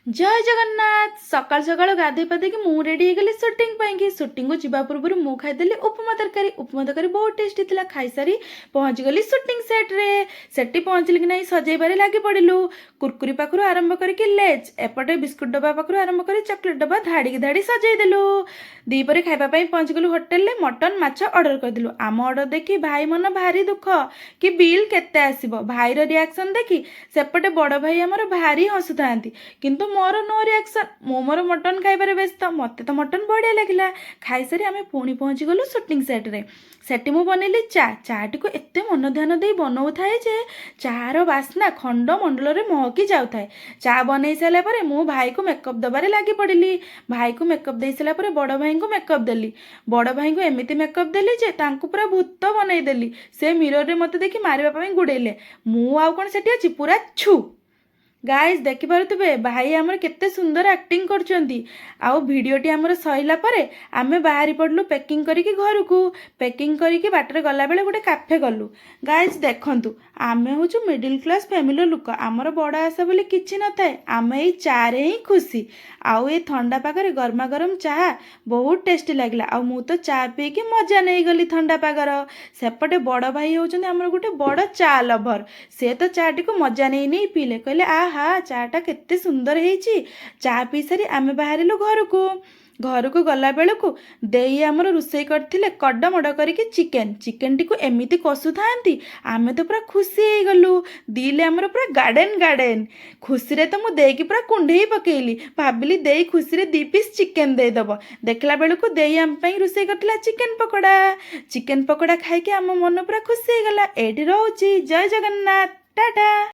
जय जगन्नाथ सकाल सकाल गाधे पाधे मु रेडी हो गली सुटिंग पाई सुटिंग को जीवा पूर्व मु खाईदेली उपमा तरकारी बहुत टेस्टी थिला खाई सारी पहुँच गली सुटिंग सेट रे सेठी पहुँचली कि नहीं सजेबारे लगी पड़िलु कुरकुरी पाखु आरंभ करके लेज एपटे बिस्कुट डब्बा पाखु आरंभ कर चॉकलेट डब्बा धाड़ी धाड़ी सजेदेलु दीपरे खाइबा पई पहुँच गलु होटेल रे मटन माछ ऑर्डर करदेलु आम ऑर्डर देखी भाई मन भारी दुख कि बिल केते आसीबो भाईर रिएक्शन देखी सेपटे बड़ भाई हमर भारी हसुथांती किंतु मोर नो रिएक्शन मोर मटन खाइबारे व्यस्त मत तो मटन बढ़िया लगिला खाई सारी आम पुणी पहुँची गलु सुटिंग सेट रे सेठी मु बनैली चाटी को एते मन ध्यान दे बनाऊ थाए जे चार बास्ना खंड मंडल रे महकी जाऊ थाए चा बनै सारा पर मु भाई को मेकअप दबारे लगी पड़िली भाई को मेकअप दे सारा पर बड़ भाई को मेकअप देली बड़ भाई को एमिति मेकअप देली जे तांको पूरा भूत बनई देली से मिरर रे मते देखि मारिबा पई गुडेले मु आउ कोन सेठी अछि पूरा छु गाइज देखिपे भाई आमर केते सुंदर एक्टिंग करछंती आउ वीडियोटी आमर सइला परे आमे बाहरी पड़लु पैकिंग करिकी घर को पैकिंग करिकी बाटर गला बेले गोटे काफे गलु गाइज देखंतु आमे होछु मिडिल क्लास फैमिली लोक आमर बड़ आशा बोली किछि न थाए आमे एई चारे ही खुशी आउ ए ठंडा पागरे गरमा गरम चाहा बहुत टेस्टी लागला आउ मु तो चा पी के मजा नहीं गली ठंडा पागर सेपटे बड़ भाई होचंती आमर गोटे बड़ चा लभर से तो चाटी को मजा नहीं नहीं पीले कहले आहा चाटा केते सुंदर हेची चा पी सारी आमे बाहरिलु घर को गला बेलू देई आमर रोसई करथिले कड़मड़ करिकी चिकेन टी को एमिति कसु थांती आमे तो पूरा खुशी हो गलु दिले आमर पूरा गार्डन खुशी रे तो मु देई की पूरा कुंडई पकेली भाबिली देई खुशी रे 2 पीस चिकेन दे दबो देखला बेलू देई आम पई रोसई करथिला चिकेन पकोड़ा खाई के आम मन पूरा खुशी हो गला एठी रहउची जय जगन्नाथ टाटा।